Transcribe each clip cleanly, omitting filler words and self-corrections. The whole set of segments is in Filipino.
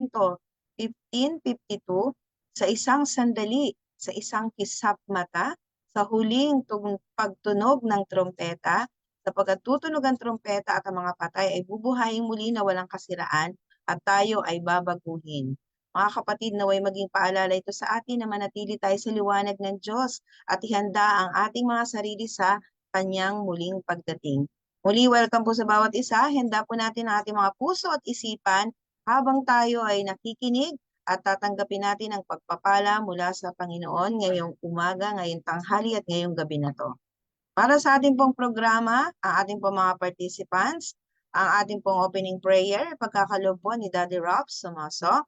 Korinto 15:52, sa isang sandali, sa isang kisap mata, sa huling pagtunog ng trompeta, sapagkat tutunog ang trompeta at ang mga patay ay bubuhayin muli na walang kasiraan at tayo ay babaguhin. Mga kapatid, naway maging paalala ito sa atin na manatili tayo sa liwanag ng Diyos at ihanda ang ating mga sarili sa kanyang muling pagdating. Muli, welcome po sa bawat isa. Handa po natin ang ating mga puso at isipan habang tayo ay nakikinig at tatanggapin natin ang pagpapala mula sa Panginoon ngayong umaga, ngayong tanghali at ngayong gabi na to. Para sa ating pong programa, ang ating pong mga participants, ang ating pong opening prayer, pagkakaloob po ni Daddy Rob Sumaso,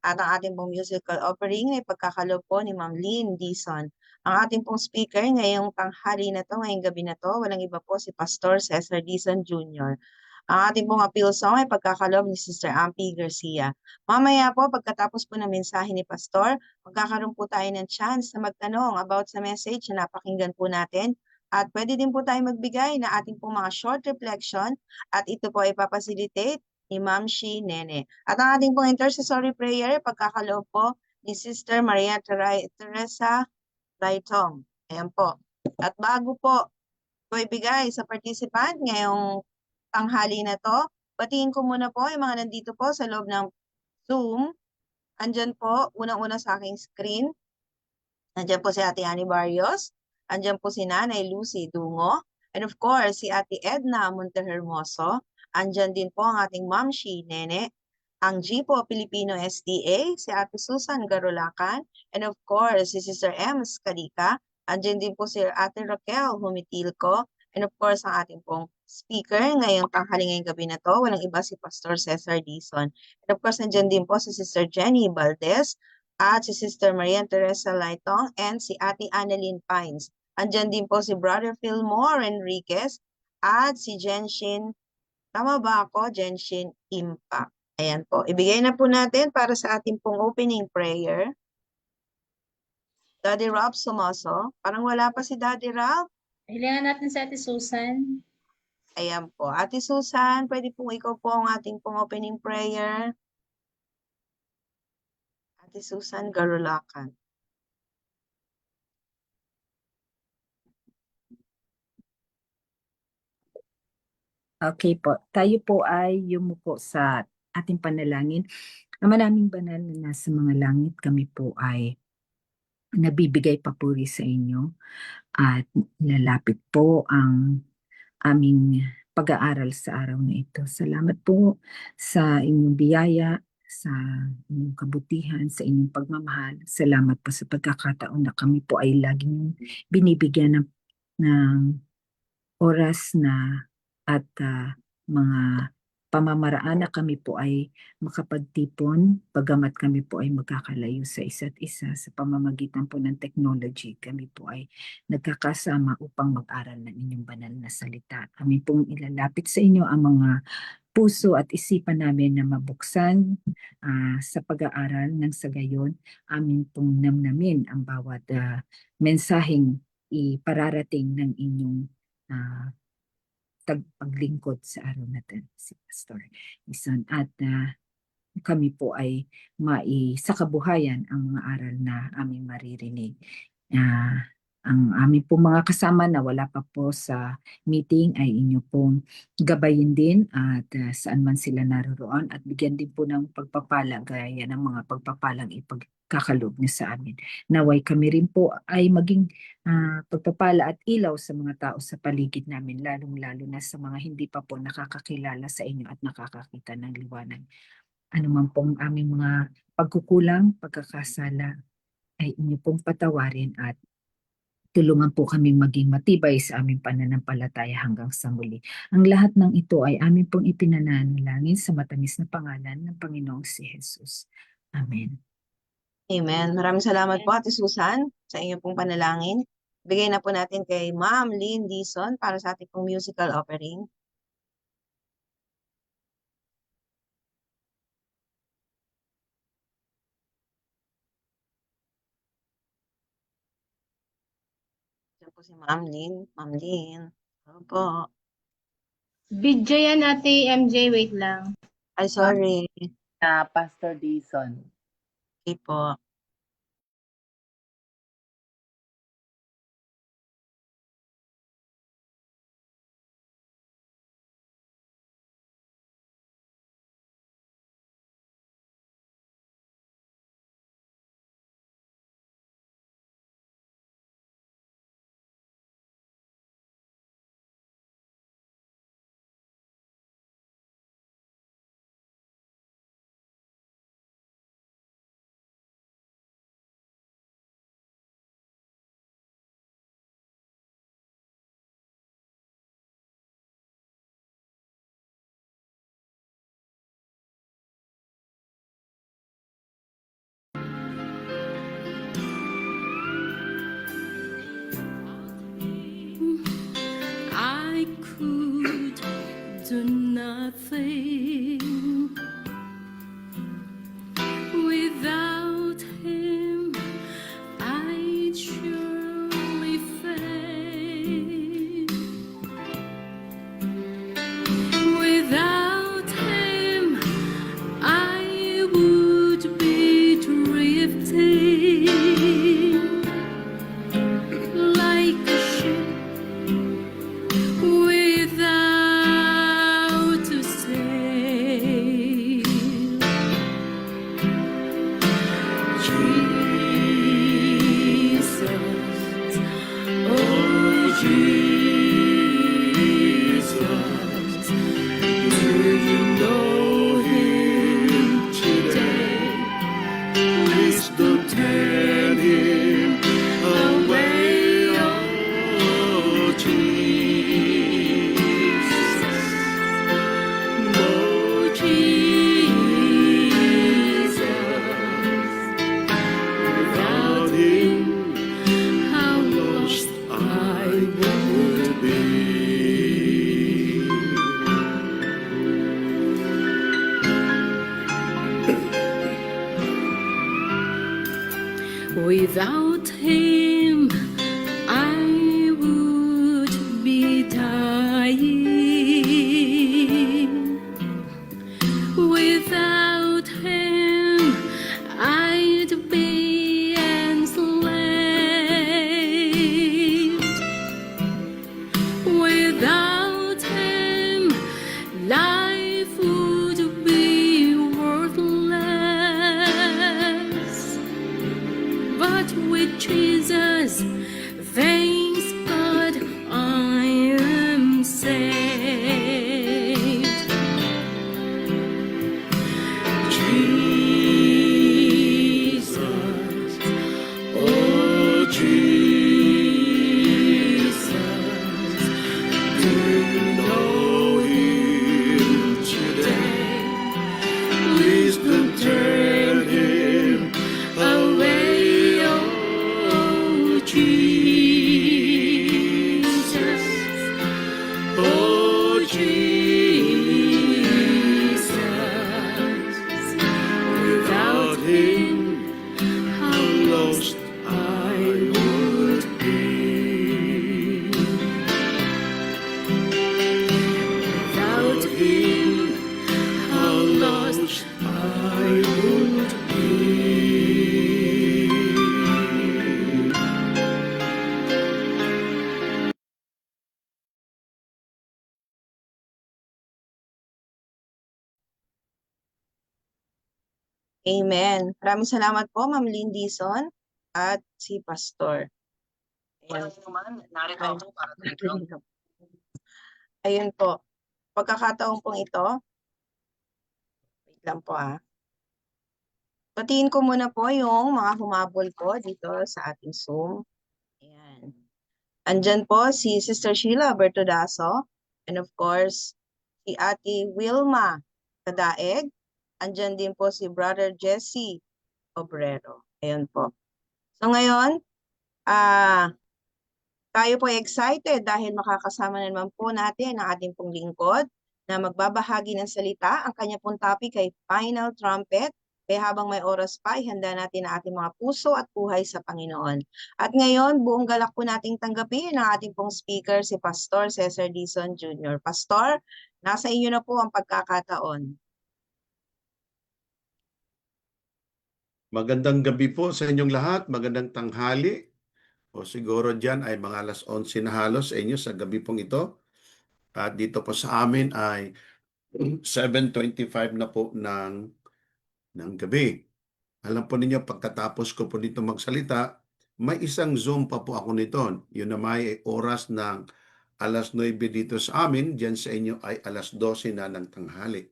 at ang ating pong musical offering ay pagkakaloob po ni Ma'am Lynn Dizon. Ang ating pong speaker ngayong tanghali na to, ngayong gabi na to, walang iba po si Pastor Cesar Dizon Jr. Ang ating pong appeal song ay pagkakaloob ni Sister Ampie Garcia. Mamaya po, pagkatapos po ng mensahe ni Pastor, magkakaroon po tayo ng chance na magtanong about sa message na napakinggan po natin. At pwede din po tayo magbigay na ating pong mga short reflection at ito po ay papacilitate ni Ma'am Shi Nene. At ang ating pong intercessory prayer, pagkakaloob po ni Sister Maria Teresa Laitong. Ayan po. At bago po ibigay sa participant ngayong tanghali na to, batiin ko muna po yung mga nandito po sa loob ng Zoom. Andyan po, unang-una sa aking screen, andyan po si Ate Annie Barrios, andyan po si Nanay Lucy Dungo, and of course, si Ate Edna Montehermoso, andyan din po ang ating Ma'am Shi Nene, ang G po Filipino SDA, si Ate Susan Garulacan, and of course, si Sister M. Scalica, andyan din po si Ate Raquel Humitilco, and of course, ang ating pong speaker ngayong tanghali ngayong gabi na to, walang iba si Pastor Cesar Dizon. And of course, andyan din po si Sister Jenny Valdez, at si Sister Maria Teresa Laitong, and si Ate Annalyn Pines. Andyan din po si Brother Fillmore Enriquez, at si Jenshin, tama ba ako? Jenshin Impact. Ayan po. Ibigay na po natin para sa ating pong opening prayer. Daddy Rob Sumaso. Parang wala pa si Daddy Rob. Hilingan natin si Ate Susan. Ayan po. Ate Susan, pwede pong ikaw po ang ating pong opening prayer. Ate Susan Garulacan. Okay po. Tayo po ay yumuko sa ating panalangin. Ang maraming banal na nasa mga langit, kami po ay nabibigay papuri sa inyo at lalapit po ang aming pag-aaral sa araw na ito. Salamat po sa inyong biyaya, sa inyong kabutihan, sa inyong pagmamahal. Salamat po sa pagkakataon na kami po ay laging binibigyan ng oras na at mga pamamaraan na kami po ay makapagtipon, bagamat kami po ay magkakalayo sa isa't isa sa pamamagitan po ng technology. Kami po ay nagkakasama upang mag-aral ng inyong banal na salita. Kami pong ilalapit sa inyo ang mga puso at isipan namin na mabuksan sa pag-aaral ng sa gayon. Amin pong namnamin ang bawat mensaheng ipararating ng inyong paglingkod sa araw na ito, si Pastor Dizon. At kami po ay sa kabuhayan ang mga aral na aming maririnig. Ang aming po mga kasama na wala pa po sa meeting ay inyo pong gabayin din at saan man sila naroroon at bigyan din po ng pagpapala gaya ng mga pagpapalang ipagkakaloob niyo sa amin. Naway kami rin po ay maging pagpapala at ilaw sa mga tao sa paligid namin, lalong-lalo na sa mga hindi pa po nakakakilala sa inyo at nakakakita ng liwanag. Ano man pong aming mga pagkukulang, pagkakasala ay inyo pong patawarin at tulungan po kaming maging matibay sa aming pananampalataya hanggang sa muli. Ang lahat ng ito ay amin pong ipinananalangin sa matamis na pangalan ng Panginoong si Jesus. Amen. Amen. Maraming salamat po, Ate Susan, sa inyong pong panalangin. Bigay na po natin kay Ma'am Lynn Dizon para sa ating pong musical offering. Diyan po si Ma'am Lynn. Ma'am Lynn. Opo. Video yan, Ate MJ. Wait lang. Ay, sorry. Pastor Dison. Okay po. I could do nothing without him. I'd surely fail. Without him, I would be drifting like a ship without a sail. Jesus, oh Jesus, do you know him today? Please don't turn him away, oh Jesus, oh Jesus. Without him, how lost I would be. Without him, I would be dying. Without him, I'd be enslaved. Without him, life would be worthless. But with Jesus, thanks God, I am saved. Jesus, oh Jesus, do you know him today? Please don't turn him away, oh Jesus, oh Jesus. Without him, how lost I would be. Without him, how lost I would be. Amen. Maraming salamat po, Ma'am Lindison at si Pastor. Ayan. Ayun po. Pagkakataon pong ito, wait lang po Batiin ko muna po yung mga humabol po dito sa ating Zoom. Ayan. Andyan po si Sister Sheila Bertodaso and of course, si Ate Wilma Kadaeg. Andyan din po si Brother Jesse Obrero. Ayun po. So ngayon, tayo po excited dahil makakasama na naman po natin ang ating pong lingkod na magbabahagi ng salita. Ang kanya pong topic ay Final Trumpet. Kaya habang may oras pa, ihanda natin ang ating mga puso at buhay sa Panginoon. At ngayon, buong galak po nating tanggapin ang ating pong speaker, si Pastor Cesar Dison Jr. Pastor, nasa inyo na po ang pagkakataon. Magandang gabi po sa inyong lahat. Magandang tanghali. O siguro dyan ay mga alas 11 na halos sa inyo sa gabi pong ito. At dito po sa amin ay 7:25 na po ng gabi. Alam po ninyo, pagkatapos ko po dito magsalita, may isang Zoom pa po ako nito. Yun na may oras ng alas 9 dito sa amin. Diyan sa inyo ay alas 12 na ng tanghali.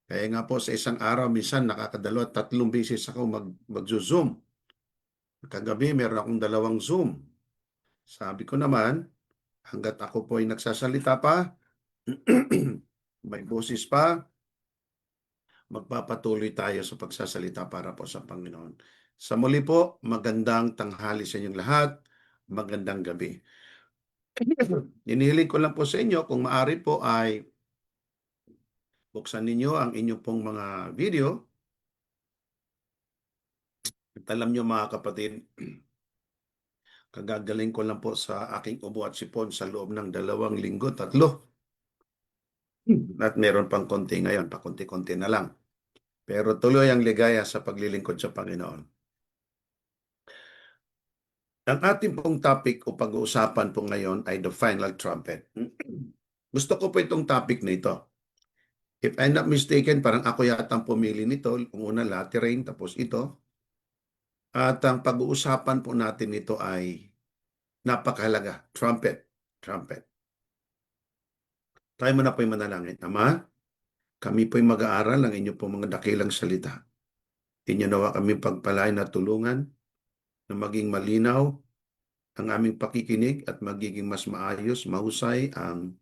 Kaya nga po sa isang araw, minsan nakakadalawa, 3 beses ako mag-zoom. Kagabi, meron akong 2 Zoom. Sabi ko naman, hanggat ako po ay nagsasalita pa, may boses pa, magpapatuloy tayo sa pagsasalita para po sa Panginoon. Sa muli po, magandang tanghali sa inyong lahat. Magandang gabi. Hinihiling ko lang po sa inyo, kung maaari po ay buksan ninyo ang inyong pong mga video. At alam nyo mga kapatid, kagagaling ko lang po sa aking ubo at sipon sa loob ng 2 linggo, 3. At meron pang konti ngayon, pakunti-kunti na lang. Pero tuloy ang ligaya sa paglilingkod sa Panginoon. Ang ating pong topic o pag-uusapan po ngayon ay the final trumpet. Gusto ko po itong topic na ito. If I'm not mistaken, parang ako yata ang pumili nito. Una lateran, tapos ito. At ang pag-uusapan po natin nito ay napakahalaga. Trumpet. Trumpet. Tayo muna po'y manalangin. Ama, kami po'y mag-aaral ng inyo pong mga dakilang salita. Inyo nawa kami pagpalain at tulungan na maging malinaw ang aming pakikinig at magiging mas maayos, mahusay ang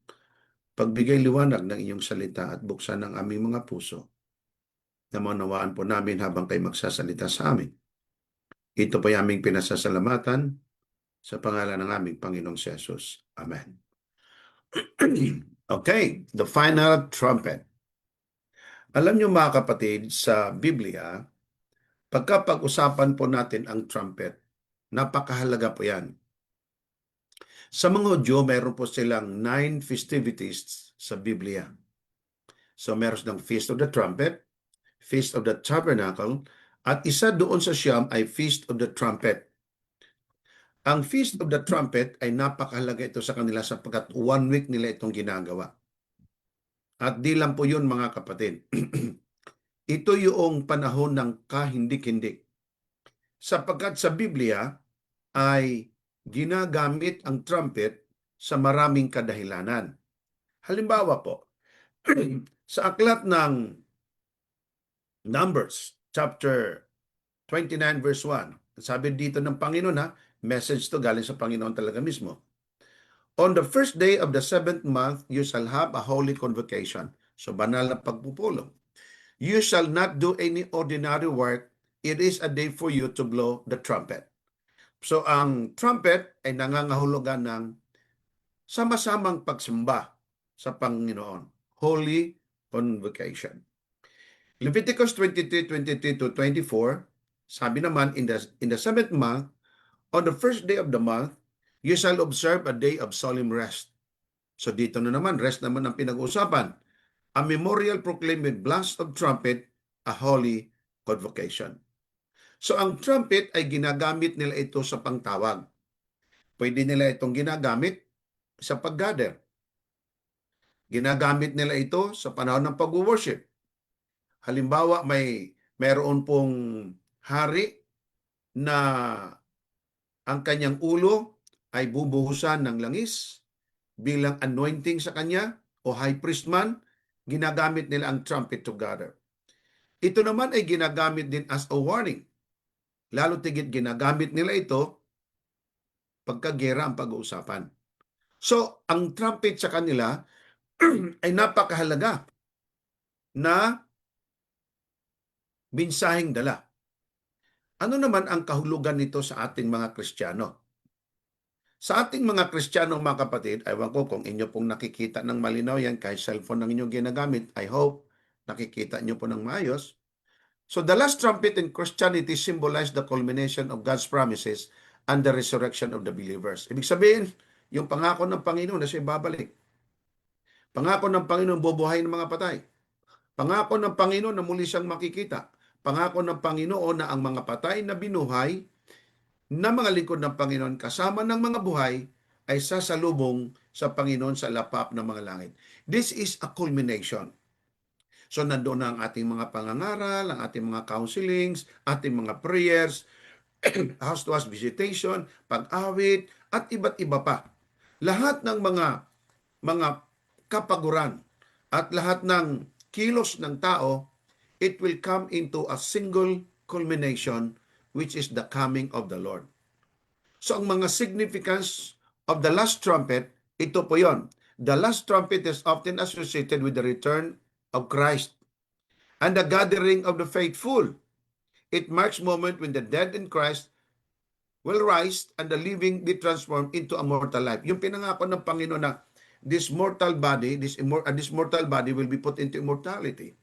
pagbigay liwanag ng inyong salita at buksan ang aming mga puso na maunawaan po namin habang kayo magsasalita sa amin. Ito po yung aming pinasasalamatan sa pangalan ng aming Panginoong si Jesus. Amen. Okay, the final trumpet. Alam niyo mga kapatid, sa Biblia, pagkapag-usapan po natin ang trumpet, napakahalaga po yan. Sa mga Hudyo, meron po silang 9 festivities sa Biblia. So meron ng Feast of the Trumpet, Feast of the Tabernacle, at isa doon sa siyam ay Feast of the Trumpet. Ang Feast of the Trumpet ay napakahalaga ito sa kanila sapagkat 1 week nila itong ginagawa. At di lang po yun mga kapatid. Ito yung panahon ng kahindik-hindik. Sapagkat sa Biblia ay ginagamit ang trumpet sa maraming kadahilanan. Halimbawa po, sa aklat ng Numbers, chapter 29 verse 1, sabi dito ng Panginoon message to galing sa Panginoon talaga mismo. On the first day of the 7th month, you shall have a holy convocation. So banal na pagpupulong. You shall not do any ordinary work. It is a day for you to blow the trumpet. So ang trumpet ay nangangahulugan ng sama-samang pagsimba sa Panginoon. Holy convocation. Leviticus 23:23-24, sabi naman, in the 7th month, on the first day of the month, you shall observe a day of solemn rest. So dito na naman, rest naman ang pinag-uusapan. A memorial proclaimed with blast of trumpet, a holy convocation. So ang trumpet ay ginagamit nila ito sa pangtawag. Pwede nila itong ginagamit sa pag-gather. Ginagamit nila ito sa panahon ng pag-worship. Halimbawa, mayroon pong hari na ang kanyang ulo ay bubuhusan ng langis bilang anointing sa kanya o high priest man, ginagamit nila ang trumpet to gather. Ito naman ay ginagamit din as a warning. Lalo tigit ginagamit nila ito pagkagera ang pag-uusapan. So, ang trumpet sa kanila ay napakahalaga na minsaheng dala. Ano naman ang kahulugan nito sa ating mga Kristiyano? Sa ating mga Kristiyano, mga kapatid, aywan ko kung inyo pong nakikita ng malinaw yan, kahit cellphone ng inyong ginagamit, I hope nakikita nyo po ng maayos. So the last trumpet in Christianity symbolized the culmination of God's promises and the resurrection of the believers. Ibig sabihin, yung pangako ng Panginoon na siya babalik. Pangako ng Panginoon bubuhayin ng mga patay. Pangako ng Panginoon na muli siyang makikita. pangako ng Panginoon na ang mga patay na binuhay na mga lingkod ng Panginoon kasama ng mga buhay ay sasalubong sa Panginoon sa lapap ng mga langit. This is a culmination. So nandoon na ang ating mga pangangaral, ang ating mga counselings, ating mga prayers, house-to-house visitation, pag-awit, at iba't iba pa. Lahat ng mga kapaguran at lahat ng kilos ng tao, it will come into a single culmination, which is the coming of the Lord. So ang mga significance of the last trumpet, ito po yon. The last trumpet is often associated with the return of Christ and the gathering of the faithful. It marks moment when the dead in Christ will rise and the living be transformed into a mortal life. Yung pinangako ng Panginoon na this mortal body will be put into immortality.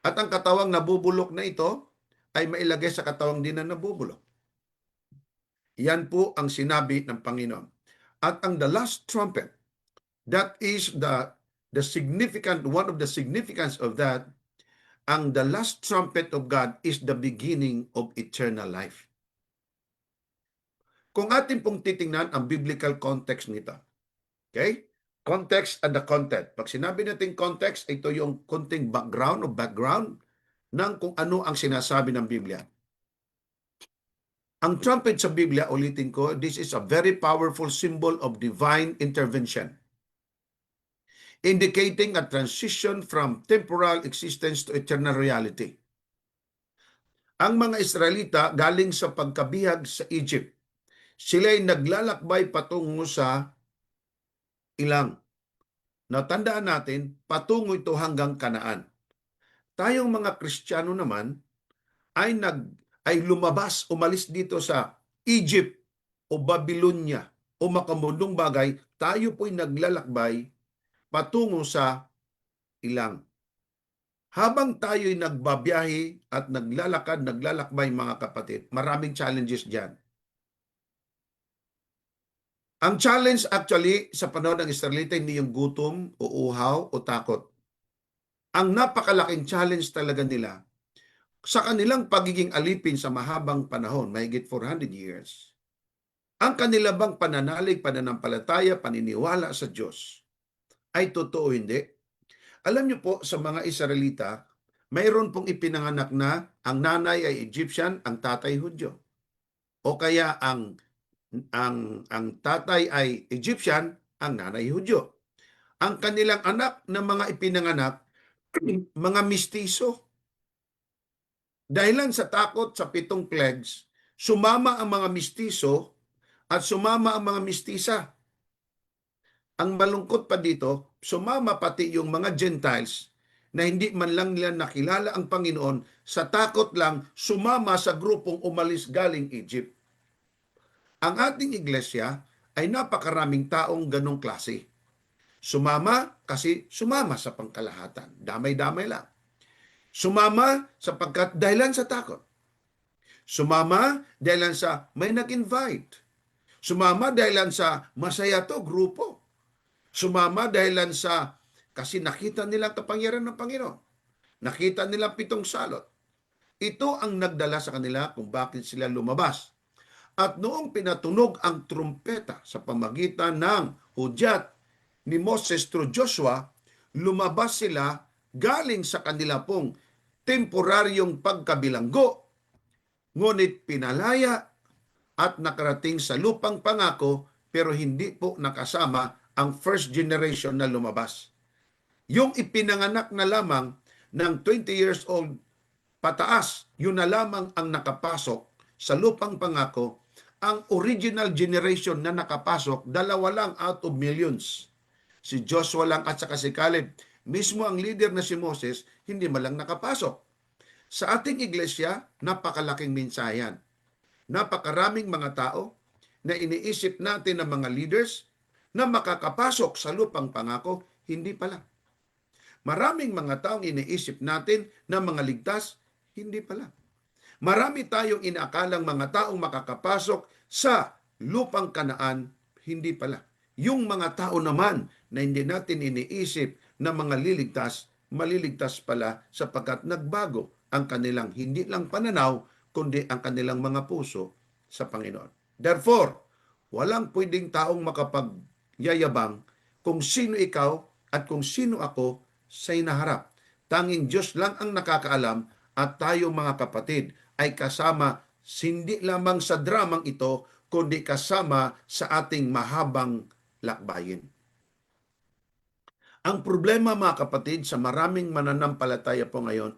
At ang katawang nabubulok na ito ay mailagay sa katawang di na nabubulok. Yan po ang sinabi ng Panginoon. At ang the last trumpet, that is the significant, one of the significance of that, ang the last trumpet of God is the beginning of eternal life. Kung atin pong titingnan ang biblical context nito, okay? Context and the content. Pag sinabi natin context, ito yung konting background ng kung ano ang sinasabi ng Biblia. Ang trumpet sa Biblia, ulitin ko, this is a very powerful symbol of divine intervention, indicating a transition from temporal existence to eternal reality. Ang mga Israelita galing sa pagkabihag sa Egypt, sila'y naglalakbay patungo sa ilang. Natandaan natin, patungo ito hanggang Kanaan. Tayong mga Kristiyano naman ay lumabas, umalis dito sa Egypt o Babylonia o makamundong bagay, tayo po'y naglalakbay patungo sa ilang. Habang tayo'y nagbabiyahe at naglalakbay mga kapatid, maraming challenges dyan. Ang challenge actually sa panahon ng Israelita hindi yung gutom o uhaw o takot. Ang napakalaking challenge talaga nila sa kanilang pagiging alipin sa mahabang panahon, mahigit 400 years. Ang kanila bang pananalig, pananampalataya, paniniwala sa Diyos ay totoo hindi? Alam niyo po, sa mga Israelita, mayroon pong ipinanganak na ang nanay ay Egyptian, ang tatay Hudyo. O kaya ang tatay ay Egyptian, ang nanay Hudyo. Ang kanilang anak na mga ipinanganak, mga mistiso. Dahilan sa takot sa 7 plagues, sumama ang mga mistiso at sumama ang mga mistisa. Ang malungkot pa dito, sumama pati yung mga Gentiles na hindi man lang nila nakilala ang Panginoon, sa takot lang sumama sa grupong umalis galing Egypt. Ang ating iglesia ay napakaraming taong ganong klase. Sumama kasi sumama sa pangkalahatan. Damay-damay lang. Sumama sapagkat dahilan sa takot. Sumama dahilan sa may nag-invite. Sumama dahilan sa masaya to grupo. Sumama dahilan sa kasi nakita nilang kapangyarihan ng Panginoon. Nakita nilang 7 salot. Ito ang nagdala sa kanila kung bakit sila lumabas. At noong pinatunog ang trumpeta sa pamagitan ng hudyat ni Moses through Joshua, lumabas sila galing sa kanila pong temporaryong pagkabilanggo, ngunit pinalaya at nakarating sa lupang pangako, pero hindi po nakasama ang first generation na lumabas. Yung ipinanganak na lamang ng 20 years old pataas, yun na lamang ang nakapasok sa lupang pangako. Ang original generation na nakapasok, 2 lang out of millions. Si Joshua lang at saka si Caleb. Mismo ang leader na si Moses, hindi malang nakapasok. Sa ating iglesia, napakalaking mensahe. Napakaraming mga tao na iniisip natin ng mga leaders na makakapasok sa lupang pangako, hindi pala. Maraming mga taong iniisip natin na mga ligtas, hindi pala. Marami tayong inaakalang mga taong makakapasok sa lupang Kanaan, hindi pala. Yung mga tao naman na hindi natin iniisip na mga liligtas, maliligtas pala sapagkat nagbago ang kanilang hindi lang pananaw, kundi ang kanilang mga puso sa Panginoon. Therefore, walang pwedeng taong makapagyayabang kung sino ikaw at kung sino ako sa hinaharap. Tanging Diyos lang ang nakakaalam at tayo mga kapatid ay kasama hindi lamang sa dramang ito, kundi kasama sa ating mahabang lakbayin. Ang problema mga kapatid sa maraming mananampalataya po ngayon,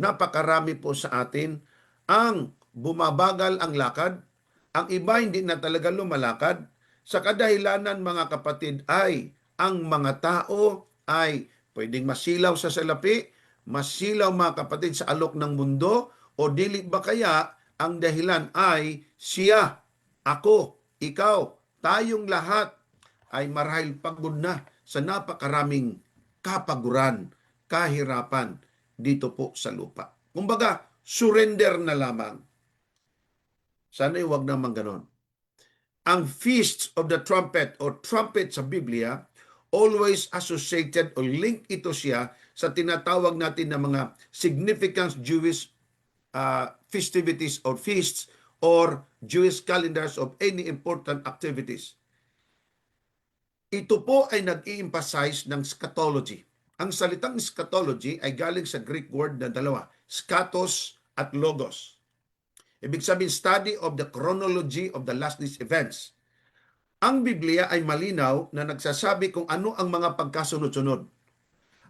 napakarami po sa atin ang bumabagal ang lakad, ang iba hindi na talaga lumalakad, sa kadahilanan mga kapatid ay ang mga tao ay pwedeng masilaw sa salapi, masilaw mga kapatid sa alok ng mundo, o dili ba kaya ang dahilan ay siya, ako, ikaw, tayong lahat ay marahil pagod na sa napakaraming kapaguran, kahirapan dito po sa lupa. Kumbaga, surrender na lamang. Sana'y wag naman ganon. Ang Feast of the Trumpet o trumpet sa Biblia, always associated o link ito siya sa tinatawag natin na mga significant Jewish festivities or feasts or Jewish calendars of any important activities. Ito po ay nag-i-emphasize ng eschatology. Ang salitang eschatology ay galing sa Greek word na dalawa, scatos at logos. Ibig sabihin, study of the chronology of the last days events. Ang Biblia ay malinaw na nagsasabi kung ano ang mga pagkasunod-sunod.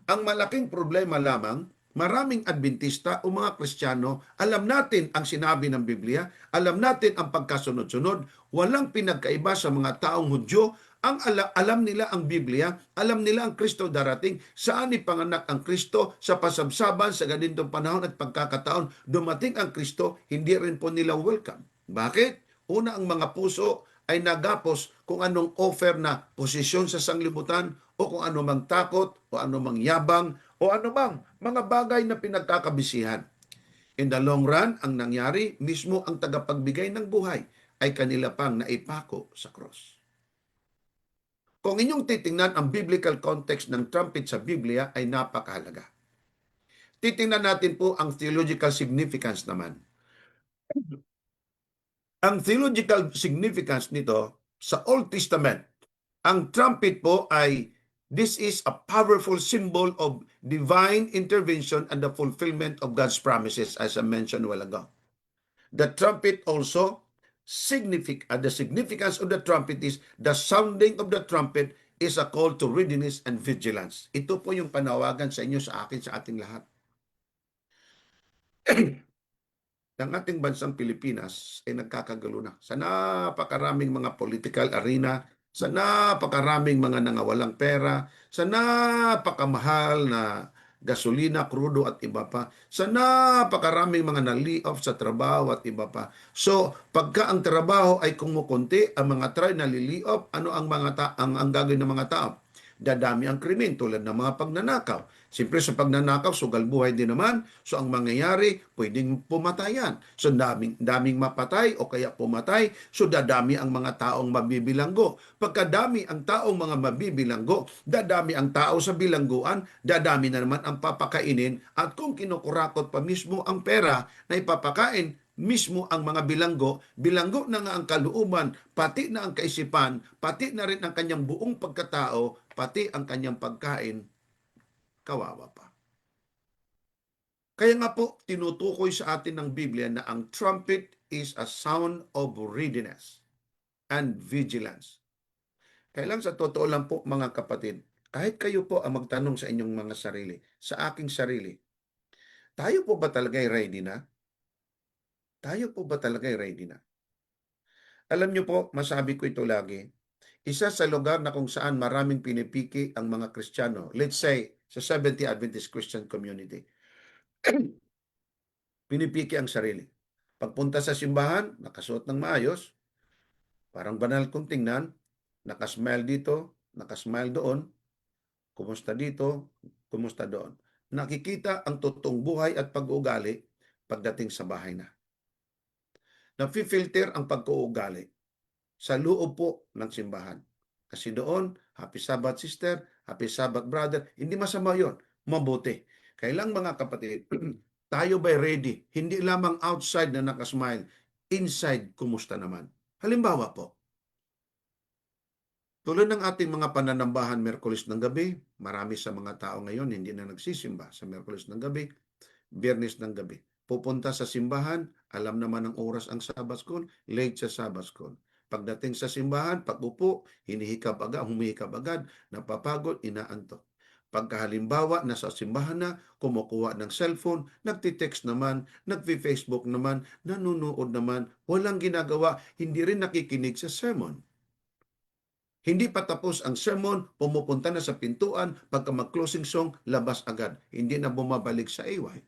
Ang malaking problema lamang, maraming Adventista o mga Kristiyano, alam natin ang sinabi ng Biblia, alam natin ang pagkasunod-sunod, walang pinagkaiba sa mga taong Hudyo. Ang alam nila ang Biblia, alam nila ang Kristo darating, saan ipanganak ang Kristo, sa pasabsaban, sa ganitong panahon at pagkakataon, dumating ang Kristo, hindi rin po nila welcome. Bakit? Una, ang mga puso ay nagapos kung anong offer na posisyon sa sanglibutan, o kung ano mang takot, o ano mang yabang, o ano mang mga bagay na pinagkakabisihan. In the long run, ang nangyari, mismo ang tagapagbigay ng buhay ay kanila pang naipako sa cross. Kung inyong titingnan ang biblical context ng trumpet sa Biblia ay napakahalaga. Titingnan natin po ang theological significance naman. Ang theological significance nito sa Old Testament, ang trumpet po ay this is a powerful symbol of divine intervention and the fulfillment of God's promises, as I mentioned a while ago. The trumpet also the significance of the trumpet is the sounding of the trumpet is a call to readiness and vigilance. Ito po yung panawagan sa inyo, sa akin, sa ating lahat. Ang ating bansang Pilipinas ay nagkakagalo na sa napakaraming mga political arena, sa napakaraming mga nangawalang pera, sa napakamahal na gasolina, krudo at iba pa, sa napakaraming mga na-lay-off sa trabaho at iba pa. So, pagka ang trabaho ay kumukunti, ang mga try na li-lay-off, ano ang ang gagawin ng mga tao? Dadami ang krimen tulad ng mga pagnanakaw. Siyempre sa pagnanakaw, sugal buhay din naman. So ang mangyayari, pwedeng pumatayan. So daming mapatay o kaya pumatay. So dadami ang mga taong mabibilanggo. Pagkadami ang taong mga mabibilanggo, dadami ang tao sa bilangguan, dadami na naman ang papakainin. At kung kinukurakot pa mismo ang pera na ipapakain, mismo ang mga bilanggo na nga ang kalooban, pati na ang kaisipan, pati na rin ang kanyang buong pagkatao, pati ang kanyang pagkain, kawawa pa. Kaya nga po, tinutukoy sa atin ng Biblia na ang trumpet is a sound of readiness and vigilance. Kaya lang sa totoo lang po mga kapatid, kahit kayo po ang magtanong sa inyong mga sarili, sa aking sarili, tayo po ba talaga ready na? Tayo po ba talaga ready na? Alam niyo po, masabi ko ito lagi, isa sa lugar na kung saan maraming pinipiki ang mga Kristiyano, let's say, sa Seventh-day Adventist Christian community, pinipiki ang sarili. Pagpunta sa simbahan, nakasuot ng maayos, parang banal kong tingnan, nakasmile dito, nakasmile doon, kumusta dito, kumusta doon. Nakikita ang totoong buhay at pag-uugali pagdating sa bahay na. Nafi-filter ang pag-uugali sa loob po ng simbahan. Kasi doon, happy Sabbath sister, happy Sabbath brother, hindi masama yon, mabuti. Kailang mga kapatid, Tayo ba'y ready? Hindi lamang outside na nakasmile, inside, kumusta naman? Halimbawa po, tulad ng ating mga pananambahan Miyerkules ng gabi, marami sa mga tao ngayon hindi na nagsisimba sa Miyerkules ng gabi, Biyernes ng gabi. Pupunta sa simbahan, alam naman ang oras ang Sabbath School, late sa Sabbath School. Pagdating sa simbahan, pag-upo, humihikab agad, napapagod, inaantok. Pagkahalimbawa, nasa simbahan na, kumukuha ng cellphone, nagtitext naman, nagfi-Facebook naman, nanonood naman, walang ginagawa, hindi rin nakikinig sa sermon. Hindi pa tapos ang sermon, pumupunta na sa pintuan, pagka mag-closing song, labas agad. Hindi na bumabalik sa AY.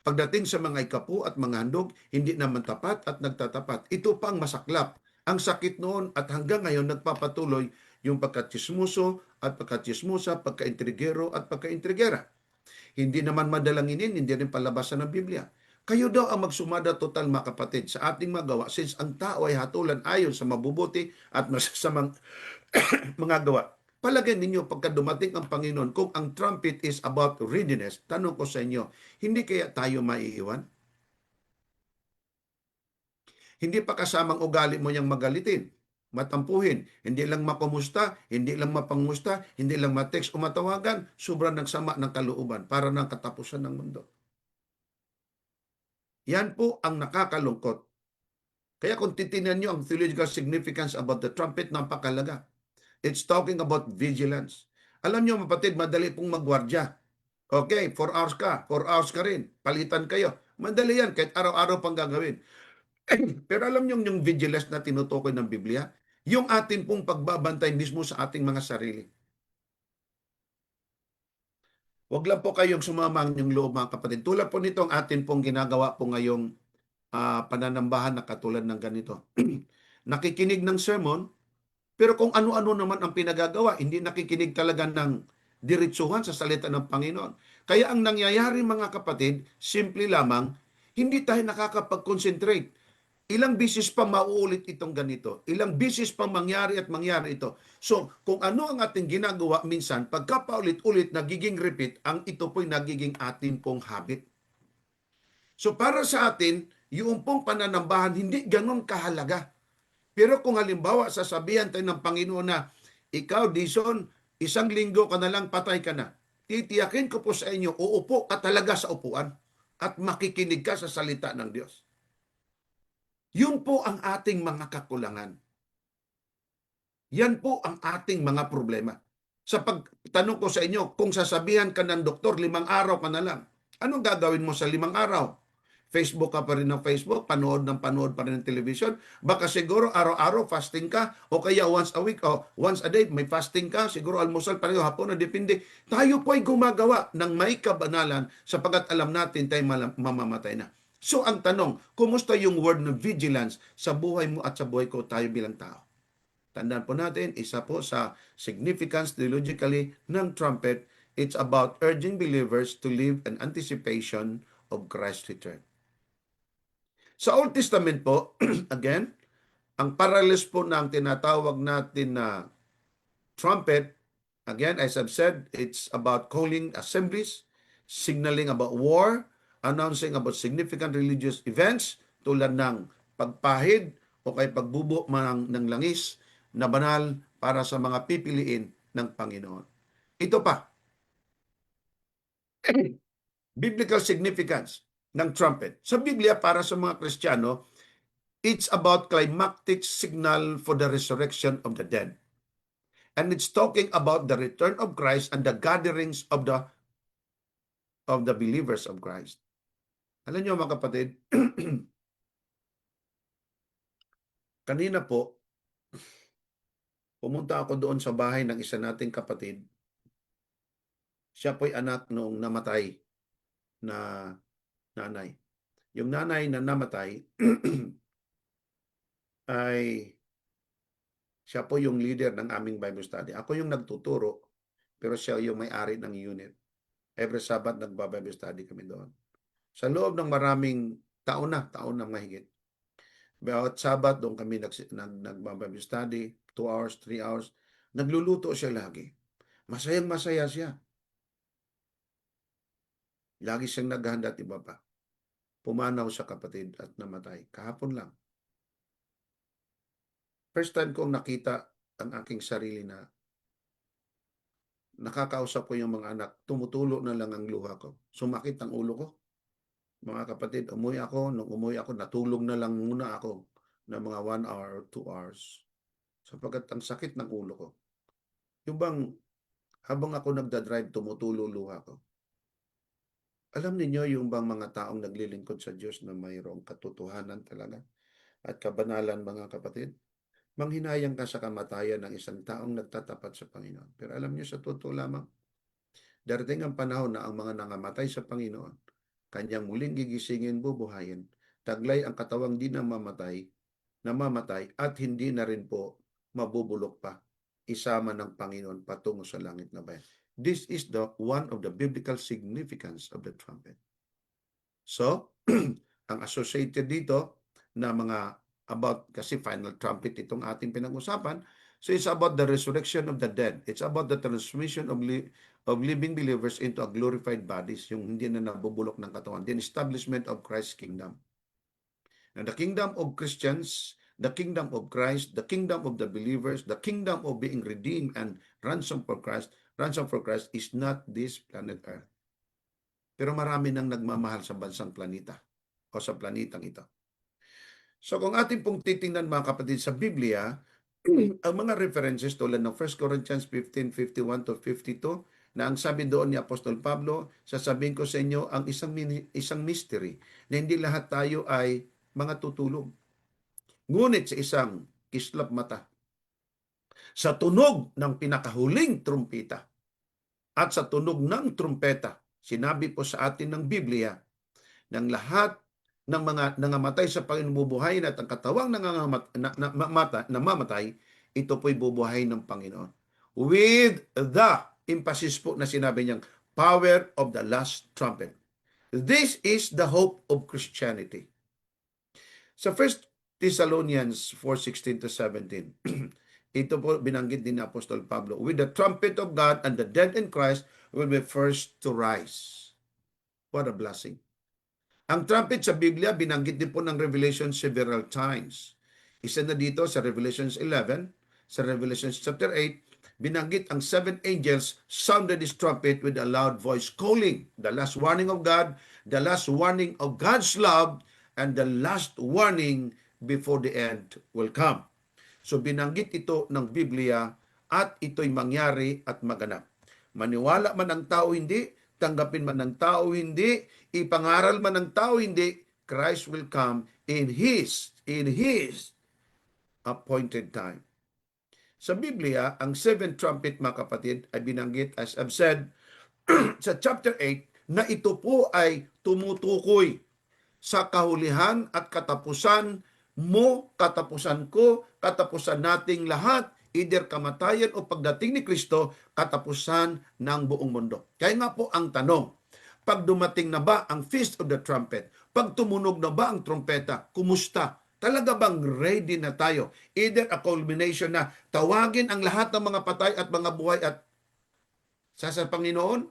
Pagdating sa mga ikapu at mga handog, hindi naman tapat at nagtatapat. Ito pa ang masaklap. Ang sakit noon at hanggang ngayon nagpapatuloy yung pagkatsismuso at pagkatsismusa, pagkaintrigero at pagkaintrigera. Hindi naman madalanginin, hindi rin palabasan ng Biblia. Kayo daw ang magsumada total mga kapatid sa ating magawa since ang tao ay hatulan ayon sa mabubuti at masasamang mga gawa. Palagay ninyo pagka dumating ang Panginoon, kung ang trumpet is about readiness, tanong ko sa inyo, hindi kaya tayo maiiwan? Hindi pa kasamang ugali mo yang magalitin, matampuhin, hindi lang makumusta, hindi lang mapangusta, hindi lang ma-text o matawagan, sobrang nagsama ng kalooban para ng katapusan ng mundo. Yan po ang nakakalungkot. Kaya kung titingnan nyo ang theological significance about the trumpet, napakalaga. It's talking about vigilance. Alam nyo, mapatid, madali pong magwardya. Okay, 4 hours ka, 4 hours ka rin. Palitan kayo. Madali yan, kahit araw-araw pang gagawin. Pero alam nyo yung vigilance na tinutukoy ng Biblia? Yung atin pong pagbabantay mismo sa ating mga sarili. Huwag lang po kayong sumamang yung loob, mga kapatid. Tulad po nitong atin pong ginagawa po ngayong pananambahan na katulad ng ganito. Nakikinig ng sermon, pero kung ano-ano naman ang pinagagawa, hindi nakikinig talaga ng diretsuhan sa salita ng Panginoon. Kaya ang nangyayari mga kapatid, simple lamang, hindi tayo nakakapag-concentrate. Ilang bisis pa mauulit itong ganito. Ilang bisis pa mangyari at mangyari ito. So, kung ano ang ating ginagawa minsan, pagkapaulit-ulit nagiging repeat, ang ito po'y nagiging ating pong habit. So, para sa atin, yung pong pananambahan, hindi ganun kahalaga. Pero kung halimbawa, sasabihan tayo ng Panginoon na, ikaw, Dison, 1 linggo ka na lang, patay ka na. Titiyakin ko po sa inyo, uupo ka talaga sa upuan at makikinig ka sa salita ng Diyos. Yun po ang ating mga kakulangan. Yan po ang ating mga problema. Sa pagtanong ko sa inyo, kung sasabihan ka ng doktor, 5 araw ka na lang, anong gagawin mo sa 5 araw? Facebook ka pa rin ng Facebook, panood pa rin ng television. Baka siguro araw-araw fasting ka o kaya once a week o once a day may fasting ka. Siguro almusal pa rin hapon na depende. Tayo po ay gumagawa ng may kabanalan sapagkat alam natin tayo mamamatay na. So ang tanong, kumusta yung word ng vigilance sa buhay mo at sa buhay ko tayo bilang tao? Tandaan po natin, isa po sa significance theologically ng trumpet, it's about urging believers to live in anticipation of Christ's return. Sa Old Testament po, again, ang parallels po ng tinatawag natin na trumpet, again, as I've said, it's about calling assemblies, signaling about war, announcing about significant religious events tulad ng pagpahid o kay pagbubo ng langis na banal para sa mga pipiliin ng Panginoon. Ito pa, biblical significance ng trumpet. Sa Biblia, para sa mga Kristiyano, it's about climactic signal for the resurrection of the dead. And it's talking about the return of Christ and the gatherings of the believers of Christ. Alam niyo mga kapatid, kanina po, pumunta ako doon sa bahay ng isa nating kapatid. Siya po'y anak noong namatay na nanay. Yung nanay na namatay ay siya po yung leader ng aming Bible study. Ako yung nagtuturo, pero siya yung may-ari ng unit. Every Sabbath nagba-Bible study kami doon. Sa loob ng maraming taon na mahigit. Bawat Sabbath doon kami nagba-Bible study, 2 hours, 3 hours. Nagluluto siya lagi. Masayang-masaya siya. Lagi siyang naghahanda at iba pa. Pumanaw sa kapatid at namatay. Kahapon lang. First time kong nakita ang aking sarili na nakakausap ko yung mga anak, tumutulo na lang ang luha ko. Sumakit ang ulo ko. Mga kapatid, umuwi ako. Nung umuwi ako, natulog na lang muna ako ng mga 1 hour or 2 hours. Sapagkat ang sakit ng ulo ko. Yung bang habang ako nagdadrive, tumutulo luha ko. Alam niyo yung bang mga taong naglilingkod sa Diyos na mayroong katotohanan talaga at kabanalan, mga kapatid? Manghinayang ka sa kamatayan ng isang taong nagtatapat sa Panginoon. Pero alam niyo, sa totoo lamang, darating ang panahon na ang mga nangamatay sa Panginoon, kanyang muling gigisingin, bubuhayin, taglay ang katawang di namamatay, at hindi na rin po mabubulok pa, isama ng Panginoon patungo sa langit na bayan. This is one of the biblical significance of the trumpet. So, ang associated dito na mga about, kasi final trumpet itong ating pinag-usapan, so it's about the resurrection of the dead. It's about the transmission of living believers into a glorified bodies, yung hindi na nabubulok ng katawan. The establishment of Christ's kingdom. And the kingdom of Christians, the kingdom of Christ, the kingdom of the believers, the kingdom of being redeemed and ransom for Christ is not this planet Earth. Pero marami nang nagmamahal sa bansang planeta o sa planetang ito. So kung ating pong titingnan, mga kapatid, sa Biblia, ang mga references tulad ng 1 Corinthians 15:51 to 52, na ang sabi doon ni Apostol Pablo, sasabihin ko sa inyo ang isang mystery na hindi lahat tayo ay mga tutulog. Ngunit sa isang kislap mata, sa tunog ng pinakahuling trumpeta at sa tunog ng trumpeta, sinabi po sa atin ng Biblia, ng lahat ng mga nangamatay sa Panginoon bubuhayin at ang katawang namamatay, ito po'y bubuhayin ng Panginoon. With the emphasis po na sinabi niyang power of the last trumpet. This is the hope of Christianity. Sa 1 Thessalonians 4:16 to 17, ito po binanggit din ni Apostol Pablo, with the trumpet of God and the dead in Christ will be first to rise. What a blessing. Ang trumpet sa Biblia, binanggit din po ng Revelation several times. Isa na dito sa Revelations 11, sa Revelations chapter 8, binanggit ang 7 angels sounded his trumpet with a loud voice calling the last warning of God, the last warning of God's love, and the last warning before the end will come. So binanggit ito ng Biblia at ito'y mangyari at maganap. Maniwala man ang tao hindi, tanggapin man ng tao hindi, ipangaral man ng tao hindi, Christ will come in His appointed time. Sa Biblia, ang 7 trumpet, mga kapatid, ay binanggit, as I've said, sa chapter 8, na ito po ay tumutukoy sa kahulihan at katapusan mo, katapusan ko, katapusan nating lahat, either kamatayan o pagdating ni Kristo, katapusan ng buong mundo. Kaya nga po ang tanong, pag dumating na ba ang Feast of the Trumpet, pag tumunog na ba ang trompeta, kumusta? Talaga bang ready na tayo? Either a culmination na tawagin ang lahat ng mga patay at mga buhay at sa Panginoon,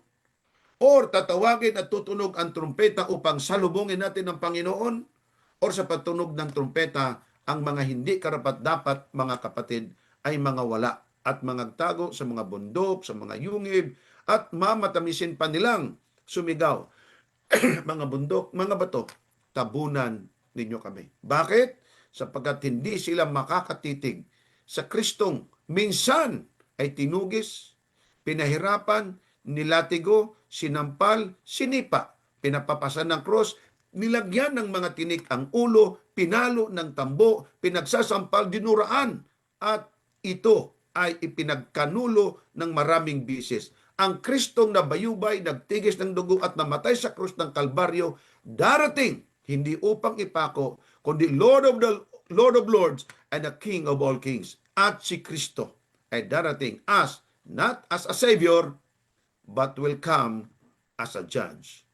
or tatawagin at tutunog ang trumpeta upang salubungin natin ang Panginoon, or sa pagtunog ng trumpeta, ang mga hindi karapat-dapat, mga kapatid, ay mga wala at mga tago sa mga bundok, sa mga yungib, at mamatamisin pa nilang sumigaw, mga bundok, mga bato, tabunan ninyo kami. Bakit? Sapagkat hindi sila makakatitig sa Kristong minsan ay tinugis, pinahirapan, nilatigo, sinampal, sinipa, pinapapasan ng cross, nilagyan ng mga tinik ang ulo, pinalo ng tambo, pinagsasampal, dinuraan, at ito ay ipinagkanulo ng maraming bisis. Ang Kristong nabayubay, nagtigis ng dugo at namatay sa krus ng Kalbaryo, darating hindi upang ipako, kundi Lord of Lords and the King of all kings. At si Kristo ay darating as, not as a Savior, but will come as a judge.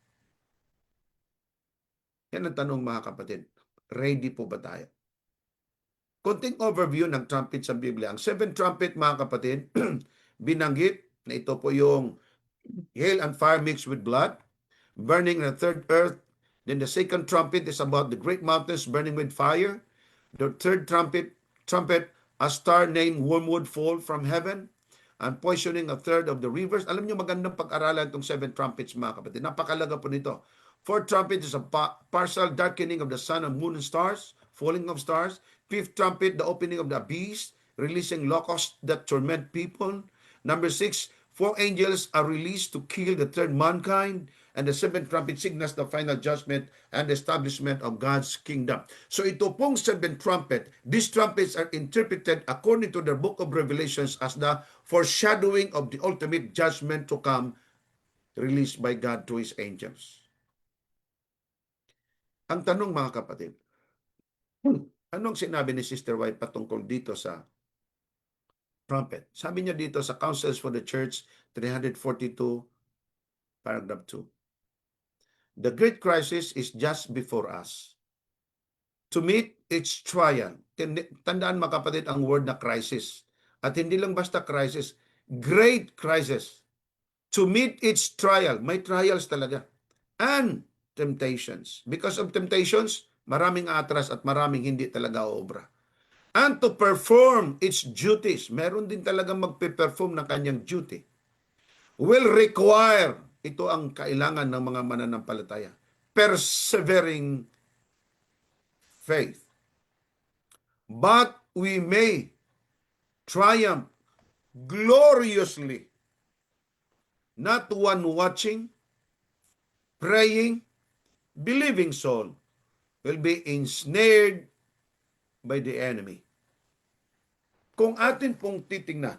Yan ang tanong, mga kapatid. Ready po ba tayo? Konting overview ng trumpet sa Biblia. Ang 7 trumpet, mga kapatid, binanggit na ito po yung hail and fire mixed with blood. burning in the third earth. Then the second trumpet is about the great mountains burning with fire. The third trumpet, a star named wormwood fall from heaven and poisoning a third of the rivers. Alam niyo, magandang pag-aralan itong 7 trumpets, mga kapatid. Napakalaga po nito. Fourth trumpet is a partial darkening of the sun and moon and stars, falling of stars. Fifth trumpet, the opening of the abyss, releasing locusts that torment people. Number 6, 4 angels are released to kill the third mankind. And the seventh trumpet signals the final judgment and establishment of God's kingdom. So ito pong 7 trumpet, these trumpets are interpreted according to the book of Revelations as the foreshadowing of the ultimate judgment to come, released by God to His angels. Ang tanong, mga kapatid, anong sinabi ni Sister White patungkol dito sa trumpet? Sabi niya dito sa Counsels for the Church 342, paragraph 2. The great crisis is just before us. To meet its trial. Tandaan, mga kapatid, ang word na crisis. At hindi lang basta crisis, great crisis. To meet its trial. May trials talaga. And temptations. Because of temptations, maraming atras at maraming hindi talaga obra. And to perform its duties. Meron din talaga magpe-perform ng kanyang duty. Will require, ito ang kailangan ng mga mananampalataya, persevering faith. But we may triumph gloriously, not one watching, praying, believing soul will be ensnared by the enemy. Kung atin pong titingnan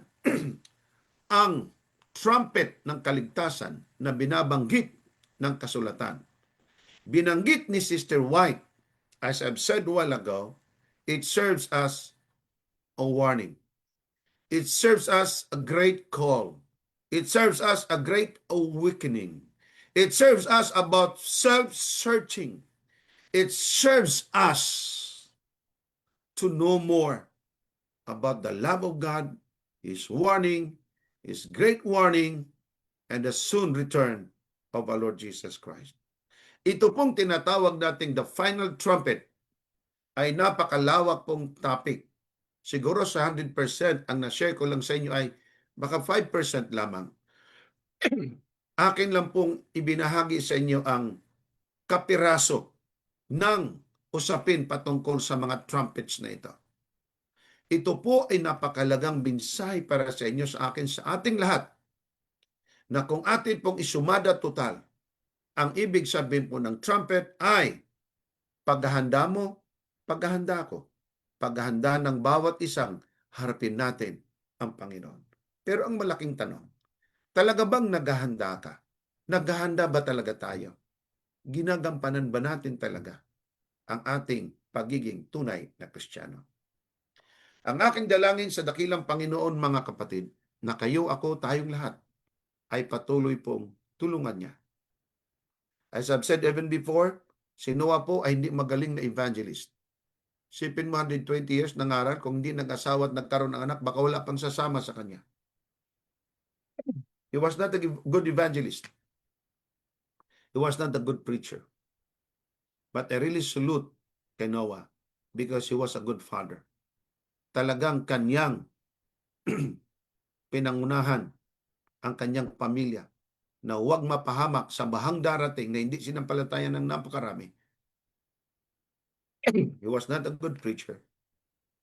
ang trumpet ng kaligtasan na binabanggit ng kasulatan, binanggit ni Sister White, as I've said a while ago, it serves as a warning. It serves as a great call. It serves as a great awakening. It serves us about self-searching. It serves us to know more about the love of God, His warning, His great warning, and the soon return of our Lord Jesus Christ. Ito pong tinatawag nating the final trumpet ay napakalawak pong topic. Siguro sa 100% ang na-share ko lang sa inyo ay baka 5% lamang. Akin lang pong ibinahagi sa inyo ang kapiraso ng usapin patungkol sa mga trumpets na ito. Ito po ay napakalagang mensahe para sa inyo, sa akin, sa ating lahat, na kung atin pong isumada total, ang ibig sabihin po ng trumpet ay paghahanda mo, paghahanda ko. Paghahanda ng bawat isang, harapin natin ang Panginoon. Pero ang malaking tanong, talaga bang naghahanda ka? Naghahanda ba talaga tayo? Ginagampanan ba natin talaga ang ating pagiging tunay na Kristiyano? Ang aking dalangin sa dakilang Panginoon, mga kapatid, na kayo, ako, tayong lahat, ay patuloy pong tulungan niya. As I've said even before, si Noah po ay hindi magaling na evangelist. Sipin mo 120 years nangaral, kung hindi nag-asawa at nagkaroon ng anak, baka wala pang sasama sa kanya. He was not a good evangelist. He was not a good preacher. But I really salute kay Noah because he was a good father. Talagang kanyang pinangunahan ang kanyang pamilya na huwag mapahamak sa bahang darating na hindi sinampalatayan ng napakarami. He was not a good preacher,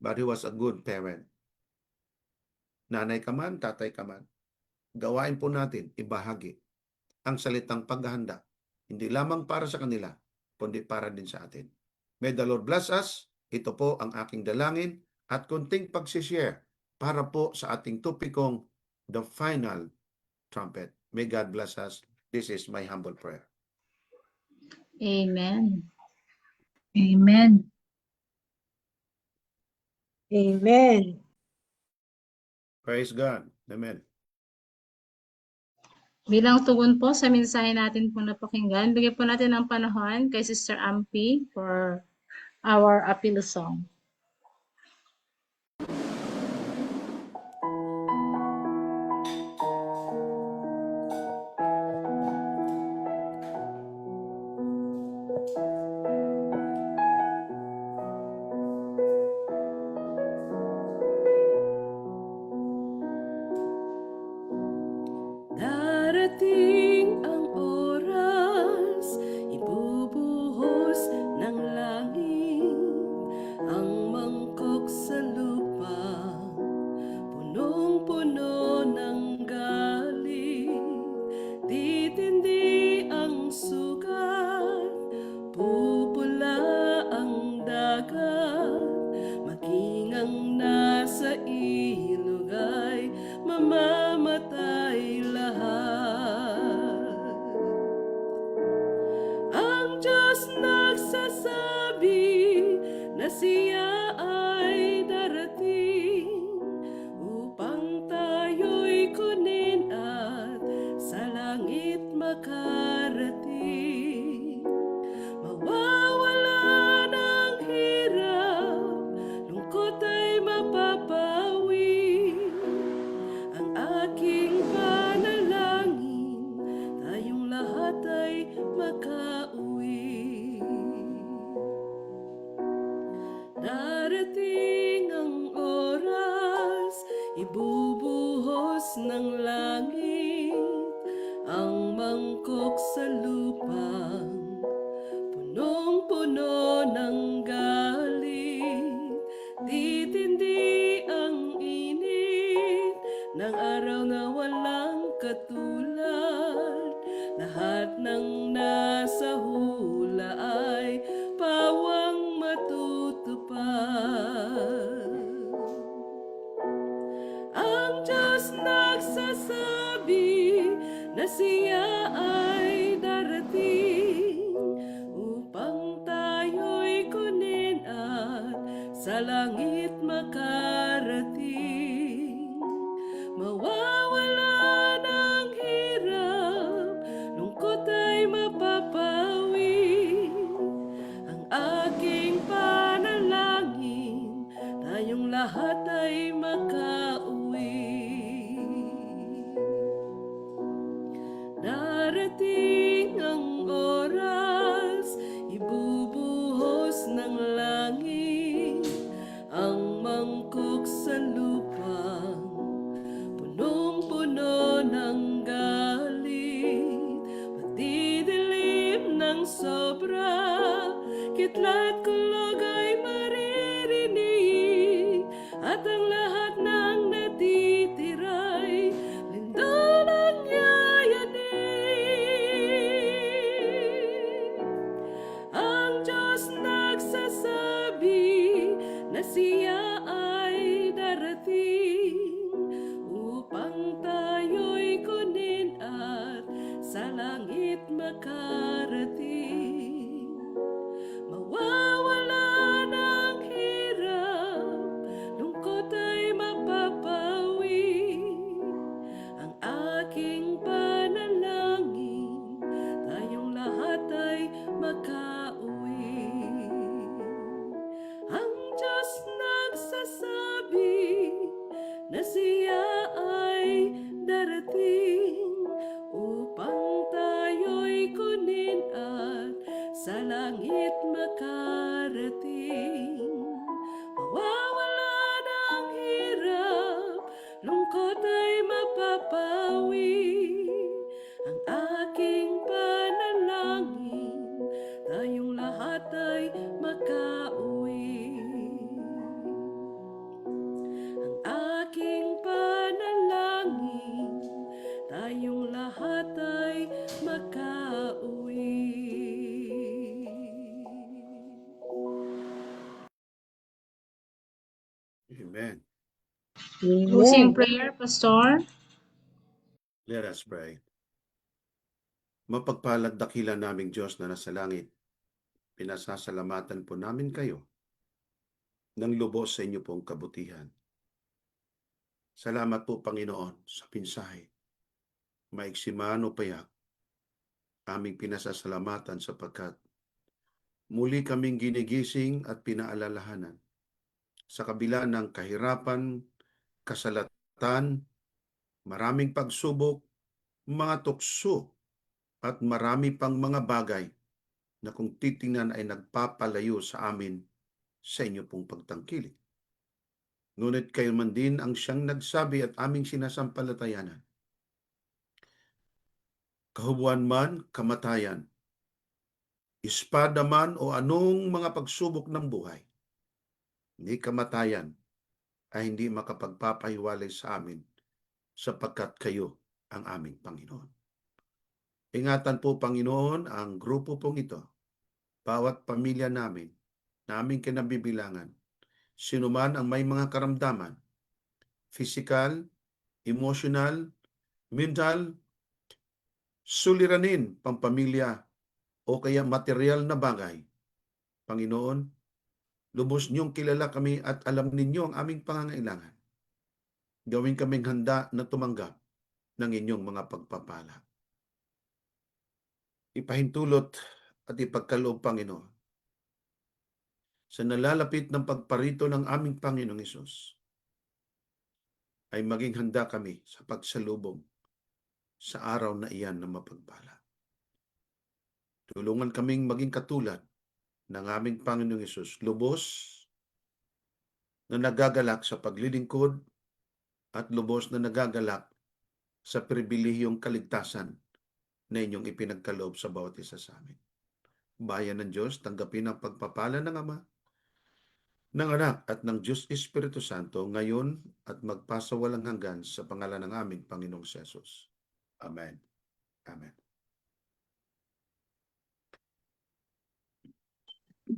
but he was a good parent. Nanay ka man, tatay ka man, gawain po natin ibahagi ang salitang paghahanda, hindi lamang para sa kanila, kundi para din sa atin. May the Lord bless us. Ito po ang aking dalangin at kunting pagsishare para po sa ating topikong the final trumpet. May God bless us. This is my humble prayer. Amen. Amen. Amen. Praise God. Amen. Bilang tugon po sa mensahe natin pong napakinggan, bigyan po natin ng panahon kay Sister Ampi for our appeal song. siya ay darating upang tayo'y kunin at sa langit makarating. Mawawala ng hirap, lungkot ay mapapawi. Ang aking panalangin, tayong lahat ay makauwi. Darating ang oras, ibubuhos ng langit ang mangkok sa lupang punong-puno ng galit. Titindi ang init ng araw na walang katulad. Lahat ng nasa hula ay pawang matutupad. Ang Diyos nagsasabi na siya ay darating upang tayo'y kunin at sa langit makarating. Mawawala ng hirap, lungkot ay mapapawi. Ang aking panalangin, tayong lahat ay makauwi. Darating ang oras, ibubuhos ng langit ang mangkok sa lupang punong-puno ng galit. Madidilim ng sobra, kitla't kulog ay maririnig, at ang lahat ng natitira'y lindol ang yayanig. Ang Diyos nagsasabi na siya ay darating upang tayo'y kunin at sa langit makarating. Mawawala ng hirap, lungkot ay mapapawi. Ang aking panalangin, tayong lahat ay makauwi. Ang Diyos nagsasabi na siya ay darating upang tayo'y kunin at sa langit makarating. Mawawala ng hirap, lungkot ay mapapawi. Ang aking panalangin, tayong lahat ay makauwi. Ang aking panalangin, tayong lahat ay makauwi. Amen. Closing prayer, Pastor. Let us pray. Mapagpalad dakila naming Diyos na nasa langit, pinasasalamatan po namin kayo ng lubos sa inyo pong kabutihan. Salamat po, Panginoon, sa pinsahe. Maiksi man o payak, aming pinasasalamatan sapagkat muli kaming ginigising at pinaalalahanan sa kabila ng kahirapan, kasalatan, maraming pagsubok, mga tukso, at marami pang mga bagay na kung titingnan ay nagpapalayo sa amin sa inyo pong pagtangkilik. Ngunit kayo man din ang siyang nagsabi at aming sinasampalatayanan. Kahubuan man, kamatayan, espada man o anong mga pagsubok ng buhay, ni kamatayan ay hindi makapagpapahiwalay sa amin sapagkat kayo ang aming Panginoon. Ingatan po, Panginoon, ang grupo pong ito, bawat pamilya namin, naming kinabibilangan, sino man ang may mga karamdaman, physical, emotional, mental, suliranin, pampamilya, o kaya material na bagay. Panginoon, Lubos niyong kilala kami at alam ninyo ang aming pangangailangan. Gawin kaming handa na tumanggap ng inyong mga pagpapala. Ipahintulot at ipagkaloob, Panginoon, sa nalalapit ng pagparito ng aming Panginoong Hesus, ay maging handa kami sa pagsalubong sa araw na iyan na mapagpala. Tulungan kaming maging katulad ng aming Panginoong Hesus, lubos na nagagalak sa paglilingkod at lubos na nagagalak sa pribilehiyong kaligtasan na inyong ipinagkaloob sa bawat isa sa amin. Bayan ng Diyos, tanggapin ang pagpapala ng Ama, ng Anak at ng Diyos Espiritu Santo ngayon at magpasawalang hanggan sa pangalan ng aming Panginoong Jesus. Amen. Amen.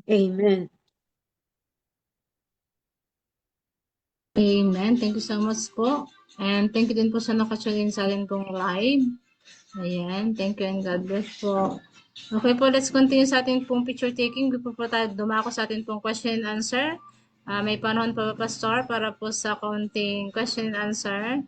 Amen. Amen. Thank you so much po. And thank you din po sa nakatune sa atin pong live. Ayan. Thank you and God bless po. Okay po, let's continue sa ating pong picture taking. Before po tayo dumako sa ating pong question and answer. May panahon pa ba, Pastor, para po sa kaunting question and answer?